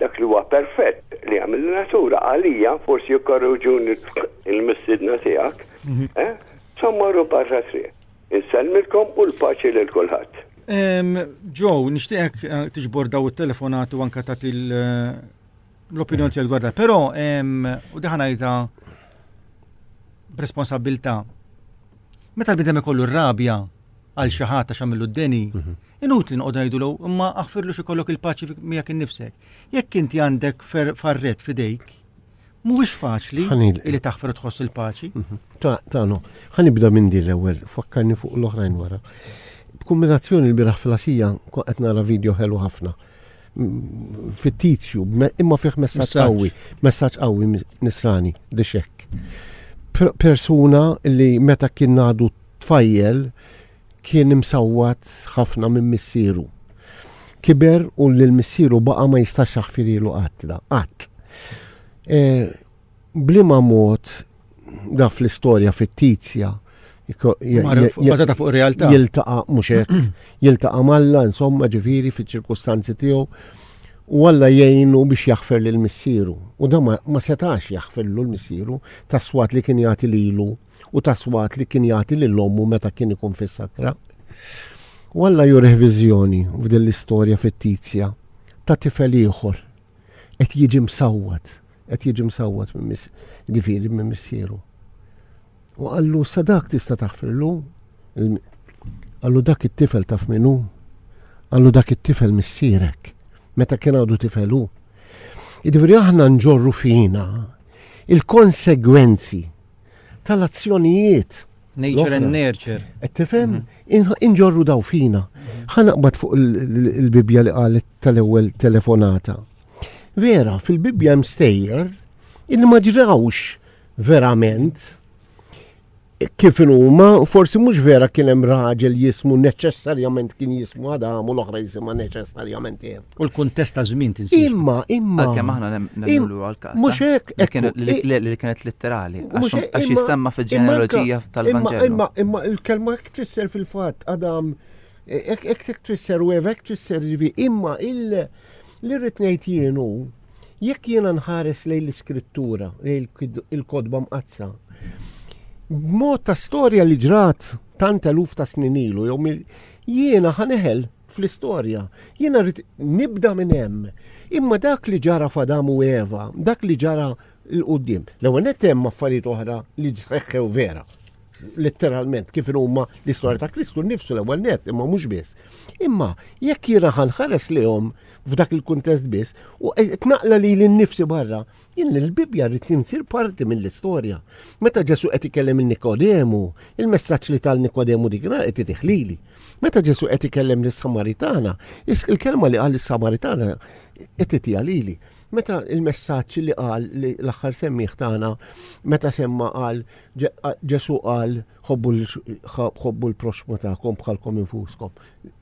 Dak li huwa perfett li għamil natura għalija forsi jikkorruġuni il-mistidna tiegħek. Sommaru barra triq. Insellmilkom u l-paċi lil kulħadd. Joe, nixtieqek tiġbor daw it-telefonat u anke tagħti l-opinjoni tiegħek dwar. Però u daħna ngħidha b'responsabbiltà. Meta l-bidem ikollu r-rabja għal xi ħadd għax għamillu d-deni, inutli nqogħdu ngħidulu imma aħfirlu xi kollok il-paċi miegħek innifsek. Jekk inti għandek farret f'idejk, mhuwiex faċli li taħfir tħoss il-paċi. Tano, ħanibda minn din l-ewwel, fakkarni fuq l-oħrajn wara. B'kombinazzjoni l-biraħ fil-għaxija qed nara video ħelu ħafna. Fit-tizju, imma fih messaġġ qawwi nisrani dixek. Persuna li meta kien ngħadu tfajjel kien imsawwat ħafna minn missieru. Kiber u l-missieru baqa ma jistax jaħfirilu qatt. Blima mod da fl-istorja fit-tizja bażata fuq ir-realtà. Jiltaqa' mhux hekk, jiltaqa' malla insomma ġifieri fiċ-ċirkustanzi tiegħu u Alla jgħinu biex jaħfer lil missieru. U da ma setax jaħferlu l-missieru taswat li kien jagħti lilu u taswat li kien jagħti lill-ommu meta kien ikun fis-sakra. U Alla jureħ viżjoni f'din l-istorja fit-tizja ta' tifel ieħor qed jiġi msawwat minn missieru. U għallu sadak tista' taħfirlu. Għallu dak it-tifel taf minnu. Għallu dak it-tifel missierek. Meta kien għadu tifelu. Id-veri aħna nġorru fina il-konsegwenzi tal-azzjonijiet. Nature and nurture. Tifhem? Inġorru daw fina. Ħanaqbad fuq il-Bibja li qalet tal-ewwel telefonata. Vera, fil-Bibja mstejjer il ma ġrawx verament kif huma, forsi mhux vera kien hemm raġel jismu neċessarjament kien jismu Adam u l-oħra jisimha neċessarjament Eva. U l-kuntest ta' żmien tinsi. Imma. Kemm aħna nemmnu għall-każ. Mhux hekk li kienet litterali għax jisemma fil-ġenealoġija tal-Vanġelu. Imma il-kelma hekk tfisser fil-fatt Adam hekk tfisser u Eva hekk tfisser imma li rrid ngħid jienu jekk jiena nħares lejn l-iskrittura, lejn il-kodba mqazza. B'mod ta' storja li ġrat tant eluf ta' snin ilu, jiena ħaneħel fl-istorja. Jiena rrid nibda minn hemm. Imma dak li ġara f'Adam u Eva, dak li ġara l-qudiem. L-ewwel nett hemm affarijiet oħra li ġreħħew vera. Letteralment kif huma l-istorja ta' Kristu nnifsu l-ewwel nett, imma mhux biss. Imma jekk jiena ħanħares lihom f'dak il-kuntest biss u tnaqla li l-nifsi barra, jien l-Bibja rrid tinsir parti mill-istorja. Meta Ġesu qed ikellem il-Nikodemu, il-messaġġ li tal-Nikodemu dik qed titeħlili. Meta Ġesu qed ikellem lis-Samaritana, il-kelma li qal lis-Samaritana qed titija lili. Meta il-messaġġ li qal l-aħħar semmiħ tagħna, meta semma qal Ġesu qal ħobbu l-proxmu tagħkom bħalkom infuskom.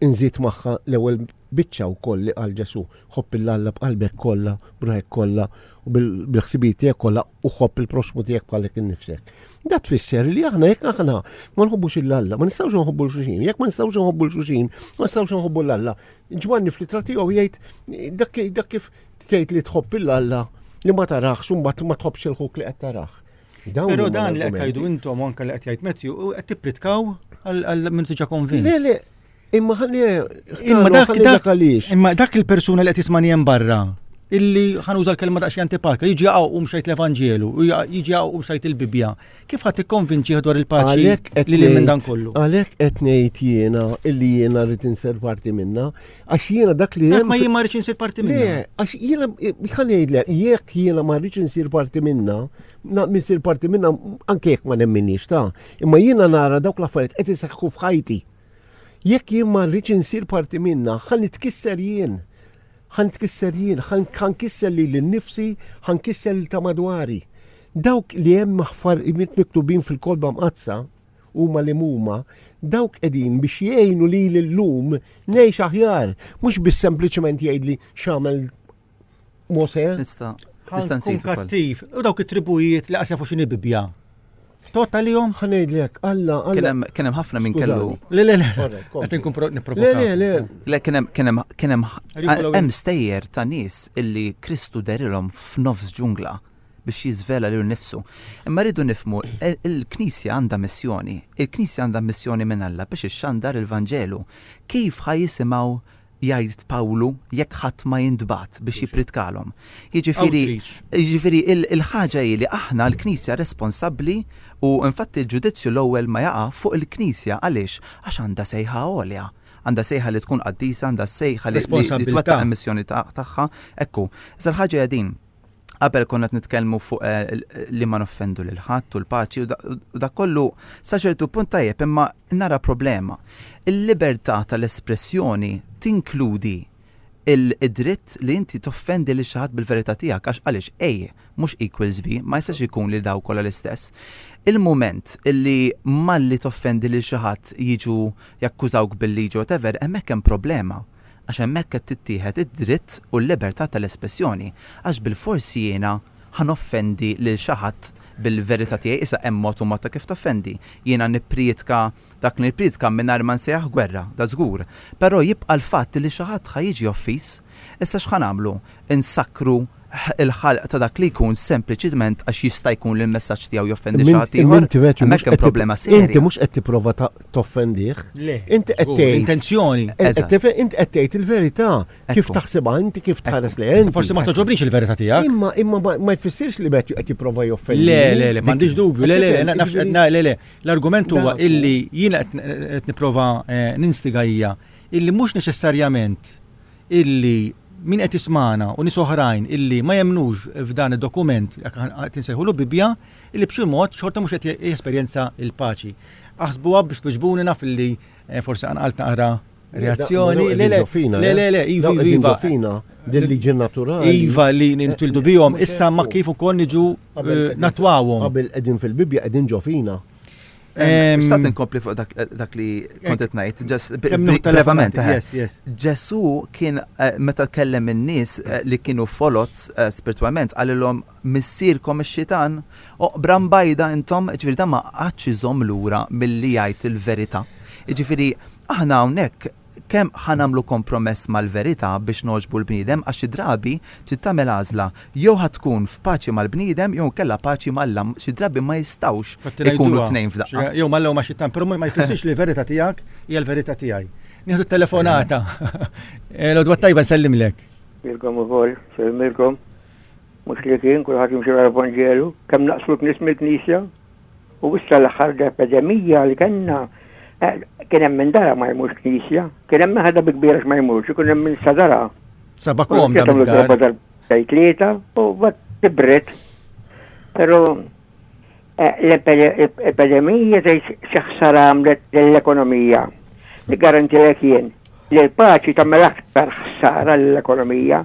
Inżid magħha l-ewwel biċċa wkoll li qal Ġesu, ħobb il-Alla b'qalbek kollha, b'ruħek kollha u bil-ħsibijiet tiegħek kollha u ħobb il-proxmu tiegħek bħalek innifsek. Da tfisser li aħna jekk aħna ma nħobbux il-Alla, ma nistgħux nħobbu l-xulxin. Jekk ma nistgħux nħobbu l-xulxin, ma nistgħux nħobbu l-Alla. Ġwanni fl-ittra tiegħu jgħid dak kif tgħid li tħobb il-Alla li ma taraħx u mbagħad ma tħobbx il-ħuk li qed taraħ. Però dan li qed tgħidu intom anke li qed jgħid Matthew qed tippritkaw għal min tiġa konvint. Le, imma dak il-persuna li qed tismani hemm barra illi ħanuża l-kelma daqsxejn antipaka, jiġi jaqgħu u mxejt l-Evanġelu, jiġi jaqgħu u mxejt il-Bibja. Kif ħadd tikkonvinċih dwar il-paċi li minn dan kollu? Għalhekk qed ngħid jiena illi jiena rrid insir parti minnha, għax jiena dak li hemm. Ma jien ma rridx insir parti minnha. Le, għax jiena ħan ngħidlek jekk jiena ma rridx insir parti minnha, insir parti minnha anke jekk ma nemminix ta' imma jiena nara dawk l-affarijiet qed iseħħu f'ħajti. Jekk jien ma rridx insir parti minnha, ħan nitkisser jien. ħan tkisser jien, ħan kisser li l-nifsi, ħan kisser li ta' madwari. Dawk li hemm maħfar miktubin fil-kolba mqazza, huma li huma, dawk qegħdin biex jgħinu li l-lum ngħix aħjar, mhux biss sempliċement jgħidli x'għamel Mose. Nista' Ħankun kattiv. U dawk it-tribujiet li qas jafu x'inhi Bibja. Tota li jom? Ħanejdlek, Alla. Kien hemm ħafna minn kellu. Le. Qed inkun nipprovoka. Le kien hemm stejjer ta' nies illi Kristu derilhom f'nofs ġungla biex jiżvela lil nnifsu. Imma rridu nifmu il-Knisja għandha missjoni. Il-Knisja għandha missjoni minn Alla biex ixxandar il-Vanġelu. Kif ħajjisimgħu jgħid Pawlu jekk ħadd ma jintbagħat biex jipritkalhom. Jiġifieri il-ħaġa hi li aħna l-Knisja responsabbli u infatti l-ġudizzju l-ewwel ma jaqa' fuq il-Knisja għaliex għax għandha sejħa għolja. Għandha sejħa li tkun qaddisa, għandha sejħa li twettaq il-missjoni tagħha. Ekku, issa l-ħaġa din qabel konna nitkellmu fuq li ma noffendu lil ħadd u l-paċi u dak kollu sa ċertu punt tajjeb imma nara problema. Il-libertà tal-espressjoni tinkludi il-dritt li inti toffendi li xi ħadd bil-verità tiegħek għax għaliex mhux equals B, ma jistax ikun li daw kollha l-istess. Il-mument illi malli toffendi li xi ħadd jiġu jakkużawk bil-liġi whatever, hemmhekk hemm problema. Għax hemmhekk qed tittieħed id-dritt u l-libertà tal-espressjoni għax bil-forsi jiena ħanoffendi lil xi ħadd bil-verità tiegħi issa hemm mod u mod ta' kif toffendi. Jiena nippriedka dak li nippriedka mingħajr ma nsejjaħ gwerra, da żgur. Però jibqa' l-fatt li xi ħadd ħajjiġi offis, issa x'ħan nagħmlu? Insakru il-ħalq ta' dak li jkun sempliċiment għax jista' jkun li l-messaġġ tiegħu joffendi xi ħadd ieħor. Hemmhekk hemm problema serja. Inti mhux qed tipprova toffendih. Inti qed tgħid intenzjoni. Inti qed tgħid il-verità kif taħsibha inti kif tħares lejha. Forsi ma toġobniex il-verità tiegħek. Imma ma jfissirx li qed jipprova joffendi. Le, m'għandix dubju. Le. L-argument huwa illi jiena qed nipprova ninstiga hija illi mhux neċessarjament illi min qed ismana u nies oħrajn illi ma jemnux f'dan id-dokument qed insejħulu Bibja illi b'xi mod xorta mhux qed jesperjenza l-paċi. Aħsbuha biex twiġbuni naf illi forsi anqalt naqra reazzjoni. Le, iva fina dil-liġi naturali. Iva li nintwildu bihom issa ma kif ukoll niġu natwawhom. Qabel qegħdin fil-Bibja qegħdin ġo fina. Stat inkompli fuq dak li kontet ngħid, brevament. Ġesu kien meta tkellem in-nies li kienu folots spiritwalment qalilhom missierkom ix-xitan oqbran bajda intom ġifieri ma qatt iżomm lura milli jgħid il-verità. Ġifieri aħna hawnhekk kemm ħanamlu kompromess mal-verità biex noġbu l-bniedem għax drabi trid tagħmel għażla jew tkun f'paċi mal-bniedem jew kellha paċi mal-Alla. Xi drabi ma jistgħux ikunu tnejn f'daqqa. Jew mal-lew ma xittan, però ma jfissirx li l-verità tiegħek hija l-verità tiegħi. Nieħdu t-telefonata. L-odwa tajba nsellimlek. Milkom ukoll, selmilkom. Mhux li kien kulħadd jimxi l-Evanġelu, kemm naqslu knies mill-Knisja u issa l-aħħar epidemija li kellna kien hemm minn dara ma jmux Knisja, kien hemm ħadda bi kbira ma jmux, ikun hemm minn sadara. Sabakom dar. Tlieta u bat tibret. Però l-epidemija x'ħsara għamlet l-ekonomija. Li garantilek jien li l-paċi tagħmel aktar ħsara l-ekonomija.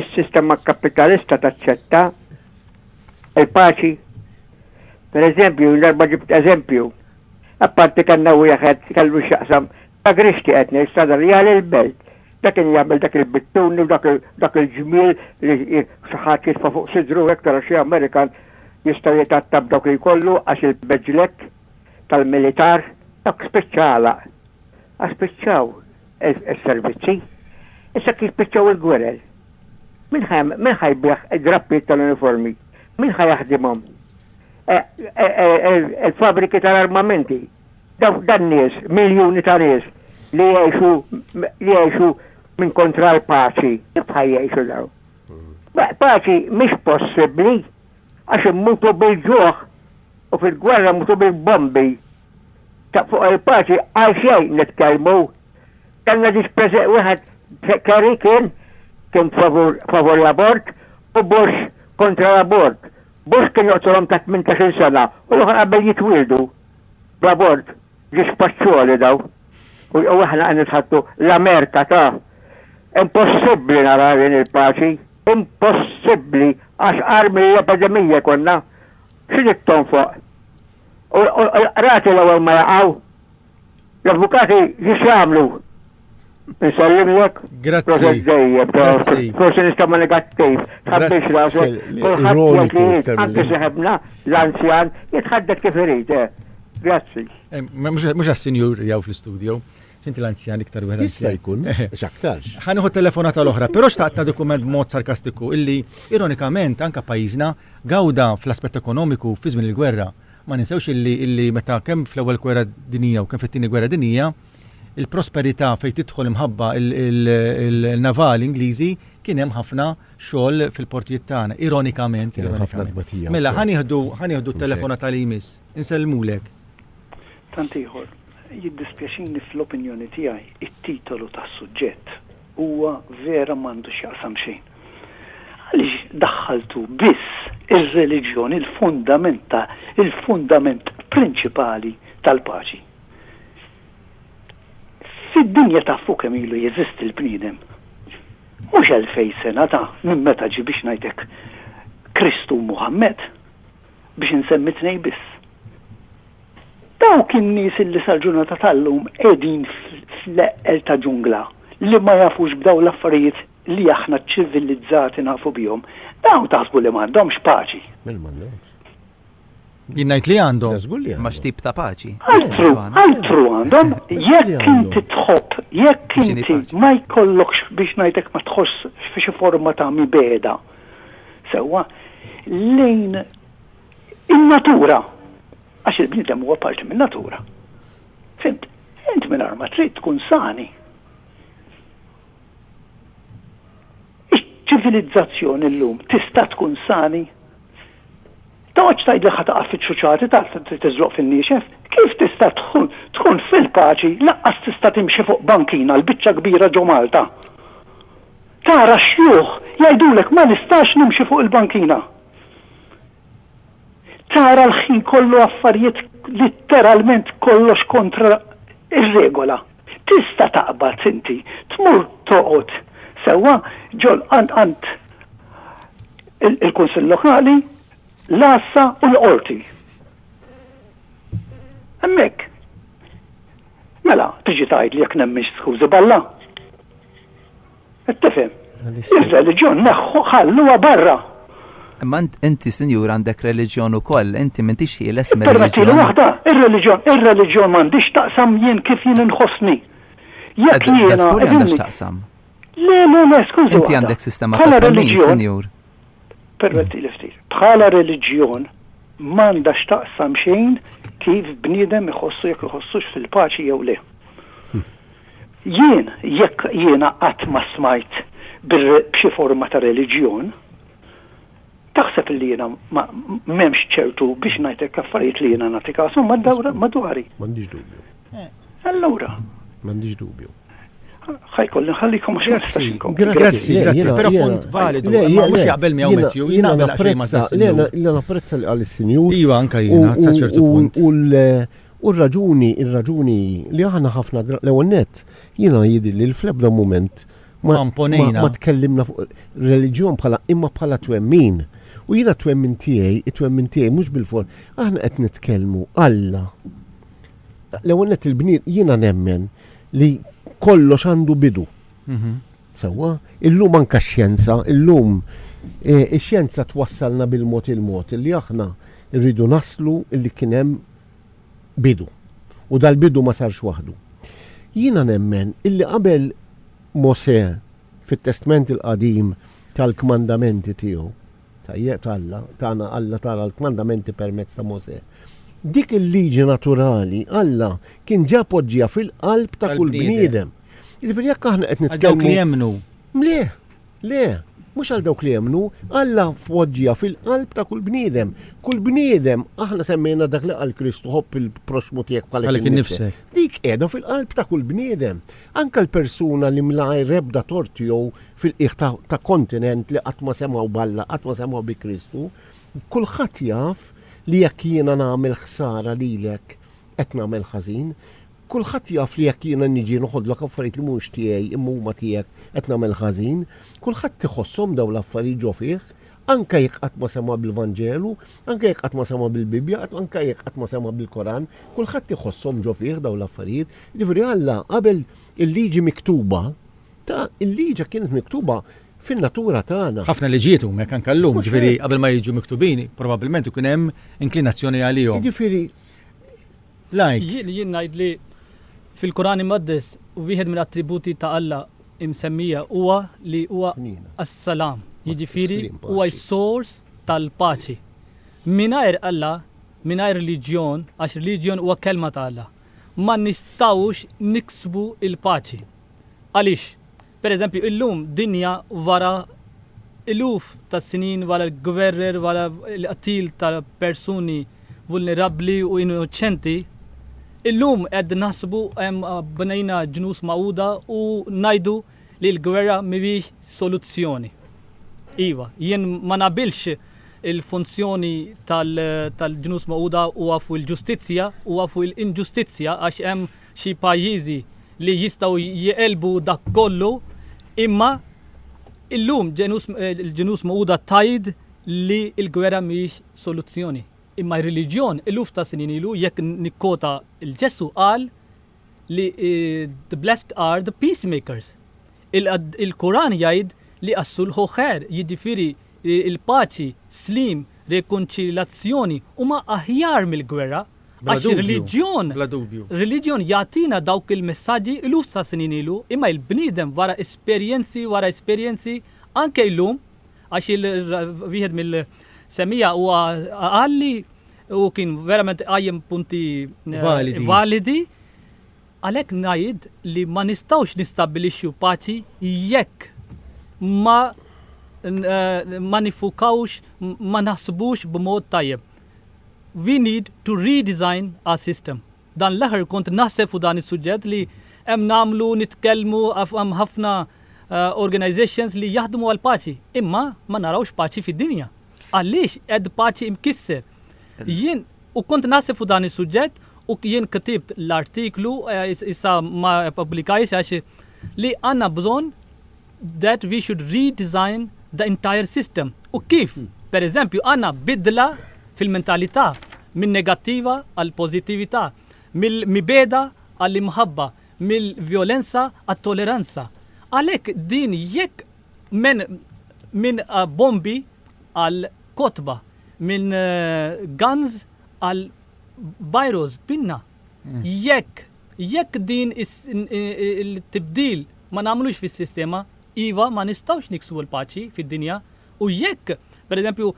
Is-sistema kapitalista taċċetta il-paċi. Per eżempju, l-darba ġibt eżempju. Apparti kanna u jaħed kallu xaqsam ta' Grixti qed ngħid rjal il-belt. Dak kien jagħmel dak il-bittuni u dak il-ġmiel li xi ħadd jitfa' fuq sidru hekk xi Amerikan jista' jitattab dak li jkollu għax il-beġlek tal-militar dak speċjala. Spiċċaw is-servizzi. Issa kif spiċċaw il-gwerel. Min ħajbieħ id-drappiet tal-uniformi? Min ħajaħdimhom? Il-fabriki tal-armamenti, dan nies, miljoni ta' nies li jgħixu minn kontra l-paċi, kif ħajjgħixu daw? Paċi mhix possibbli għax immutu bil-ġuħ u fil-gwerra mutu bil-bombi. Ta' fuq il-paċi għal xejn nitkellmu. Kanna dispreze wieħed Kerry kien favur l-abort u Bush kontra l-abort. Bush kien joqtolhom ta' 18 sena u l-oħra qabel jitwildu bl-abort ġi spaċċjoli daw. U aħna qed nitħattu l-Amerika ta' Impossibbli nara din il-paċi. Impossibbli. Għax armi epidemija konna. X'nittom fuq? U rati l-ewwel ma jaqgħu. L-avukati jixamlu. Nsallimlek. Grazzi. Grazzi. Forse nistama negattiv. Ħabbix rasek. Anke seħebna l-anzjan jitħaddet kif irid. Grazzi. Mhux għas-sinjur jaw fl-istudio. Inti l-anzjan iktar wieħed. Jista' jkun, x'aktarx. Ħanieħu telefonata l-oħra, però xtaqtna dokument b'mod sarkastiku illi ironikament anke pajjiżna gawda fl-aspett ekonomiku fi żmien il-gwerra. Ma ninsewx illi meta kemm fl-ewwel gwerra dinija u kemm fit-tieni gwerra dinija, il-prosperità fejn tidħol imħabba il-naval Ingliżi kien hemm ħafna xogħol fil-portijiet tagħna, ironikament. Mela ħanieħdu telefonata li jmiss. Insellmulek. Tant ieħor, jiddispjaċini fl-opinjoni tiegħi it-titolu tas-suġġett huwa vera m'għandux jaqsam xejn. Għaliex daħħaltu biss ir-reliġjoni il-fundament prinċipali tal-paċi. Fid-dinja ta' fuq kemm ilu jeżisti l-bniedem. Mhux 2000 sena ta' minn meta ġi biex ngħidlek Kristu Muhammed biex insemmi tnej biss. Dawk in-nies illi sal-ġurnata tal-lum qegħdin fl-eqel ta' ġungla li ma jafux b'daw l-affarijiet li aħna ċivilizzati nafu bihom. Dawn taħsbu li m'għandhomx paċi. Jinnajt li għandhom. Ma xtib ta' paċi. Altru għandhom, jekk inti tħobb, jekk inti ma jkollokx biex ngħidlek ma tħoss fi xi forma ta' mibeda. Sewwa lejn in-natura. Għax il-bniedem huwa parti min-natura. Fimt, int mingħajr ma trid tkun sani. Iċ-ċivilizzazzjoni llum tista' tkun sani. Toċ tajd li ħataqaf fiċ-xuċati tiżroq fin-niexef, kif tista' tkun fil-paċi laqqas tista' timxi fuq bankina l-biċċa kbira ġo Malta. Tara xjuħ jgħidulek ma nistax nimxi fuq il-bankina. Tara l-ħin kollu affarijiet litteralment kollox kontra ir-regola. Tista' taqbad inti, tmur toqgħod sewwa ġol għand il-kunsill lokali l-assa u l-qorti. Hemmhekk. Mela, tiġi tgħid li jekk nemmix skużi balla. Ittifhem. Ir-reliġjon neħħu ħalluha barra. Imma inti sinjur għandek reliġjon ukoll, inti m'intix ħieles mir-reliġjon. Waħda, ir-reliġjon m'għandix taqsam jien kif jien inħossni. Jekk jiena għandix taqsam. Le, skużi. Inti għandek sistema ta' tfemmin, sinjur. Permetti li ftit. Bħala reliġjon m'għandax taqsam xejn kif bniedem iħossu jekk iħossux fil-paċi jew le. Jekk jiena qatt ma smajt b'xi forma ta' reliġjon, taħseb li jiena m'hemmx ċertu biex ngħidlek affarijiet li jiena nagħti kasu madwari. M'għandix dubju. Allura. M'għandix dubju. ħajkolli nħallikom għax Grazzi, però punt validu, ma mhux jaqbel miegħu Matthew, jiena napprezza li għal-Sinjur. Iva, anke jiena sa ċertu punt. U r-raġuni li aħna ħafna l-ewwel nett jiena jidri li l-flebda mument ma tkellimna fuq reliġjon bħala twemmin. U jiena twemmin tiegħi mhux bil-for aħna qed nitkellmu Alla. L-ewwel nett il-bniet jiena nemmen li kollox għandu bidu. Sewwa, illum anke x-xjenza, illum ix-xjenza twassalna bil-mod li aħna rridu naslu illi kien hemm bidu. U dal-bidu ma sarx waħdu. Jiena nemmen illi qabel Mosè fit-Testament il-qadim tal-kmandamenti tiegħu, tagħna Alla tara l-kmandamenti permezz ta' Mosè. Dik il-liġi naturali Alla kien ġa poġġija fil-qalb ta' kull bniedem. Jiġifieri jekk aħna qed nitkellmu li jemnu. Le, mhux għal dawk li jemnu, Alla poġġija fil-qalb ta' kull bniedem. Kull bniedem aħna semmejna dak li qal Kristu ħobb il-proxmu tiegħek bħalek innifsek. Dik qiegħda fil-qalb ta' kull bniedem. Anke l-persuna li mlaj rebda torti jew fil-qiegħ ta' kontinent li qatt ma semgħu balla, qatt ma semgħu bi Kristu, kulħadd jaf li jekk jiena nagħmel ħsara lilek qed nagħmel ħażin, kulħadd jaf li jekk jiena niġi noħodlok affarijiet li mhux tiegħi imma huma tiegħek qed nagħmel ħażin, kulħadd tiħosshom dawn l-affarijiet ġo fih, anke jekk qatt ma sema bil-Vanġelu, anke jekk qatt ma sema bil-Bibja, anke jekk qatt ma sema bil-Koran, kulħadd iħosshom ġo fih dawn l-affarijiet. Ġifieri Alla qabel il-liġi miktuba, il-liġa kienet miktuba fin-natura tagħna. Ħafna liġijiet huma anke llum, ġifieri qabel ma jiġu miktubini, probabbilment ikun hemm inklinazzjoni għalihom. Ġifieri jien ngħid li fil-Quran imqaddes wieħed mill-attributi ta' Alla imsemmija huwa li huwa as-salam. Jiġifieri huwa s-sors tal-paċi. Mingħajr Alla, mingħajr reliġjon, għax reliġjon huwa kelma ta' Alla, ma nistgħux niksbu il-paċi. Għaliex? Pereżempju illum dinja wara iluf ta' snin wara l-gwerer, wara l-qtil ta' persuni vulnerabbli u innoċenti, illum qed naħsbu hemm bnejna ġnus Magħquda u ngħidu li l-gwerra mhijiex soluzzjoni. Iva, jien ma nabilx il-funzjoni tal-ġnus Magħquda huwa fuq il-ġustizzja, huwa fuq il-inġustizzja għax hemm xi pajjiżi li jistgħu jeqelbu dak kollu, imma illum il-ġnus Magħquda tgħid li l-gwerra mhijiex soluzzjoni. Imma r-reliġjon iluf ta' snin ilu jekk nikkota il-Ġesu qal li the blessed are the peacemakers. Il-Quran jgħid li as-sulħu ħer, jiġifieri il-paċi, slim, rekonċiljazzjoni huma aħjar mill-gwerra għax reliġjon jagħtina dawk il-messaġġi iluf ta' snin ilu, imma l-bniedem wara esperjenzi anke llum għax wieħed mill-semmija huwa għalli u kien verament għajjem punti validi, għalhekk ngħid li ma nistgħux nistabbilixxu paċi jekk ma nifukawx, ma naħsbux b'mod tajjeb. We need to redesign our system. Dan l-aħħar kont naħseb fuq dan is-suġġett li hemm nagħmlu nitkellmu hemm ħafna organizations li jaħdmu għal paċi, imma ma narawx paċi fid-dinja. Għaliex qed paċi imkisser. Jien u kont naħseb fuq dan is-suġġett u jien katibt l-artiklu issa ma pubblikajx għax li għandna bżonn that we should redesign the entire system. U kif? Per eżempju, għandna bidla fil-mentalità minn negattiva għal pożittività, mill-mibeda għall imħabba, mill-violenza għat toleranza. Għalhekk din jekk minn bombi għal kotba, minn guns għal virus pinna. Jekk din il-tibdil ma nagħmlux fis-sistema, iva ma nistgħux niksu l-paċi fid-dinja u jekk per eżempju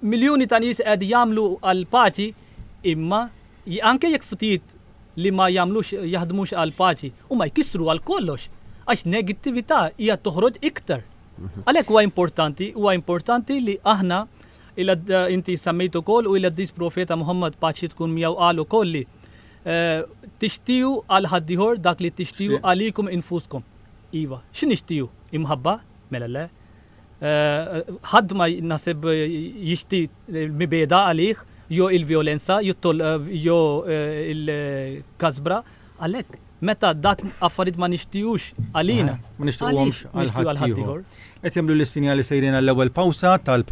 miljuni ta' nies qed jagħmlu għal paċi imma anke jekk ftit li ma jaħdmux għal paċi u ma jkissru għal kollox għax negattività hija toħroġ iktar. Għalhekk huwa importanti li aħna inti semmejt ukoll u il-Qaddies Profeta Muhammad paċi tkun miegħu qal ukoll li tixtiju għal ħaddieħor dak li tixtiju għalikum infuskom. Iva, x'nixtiju? Imħabba? Mela le. Ħadd ma nasib jixti mibeda għalih jew il-violenza jew il-kasbra għalhekk meta dak affarijiet ma nixtijux għalina. Ma nixtiequhomx għal ħaddieħor. Qed jagħmlu l-istinjali sejrin għall-ewwel pawsa tal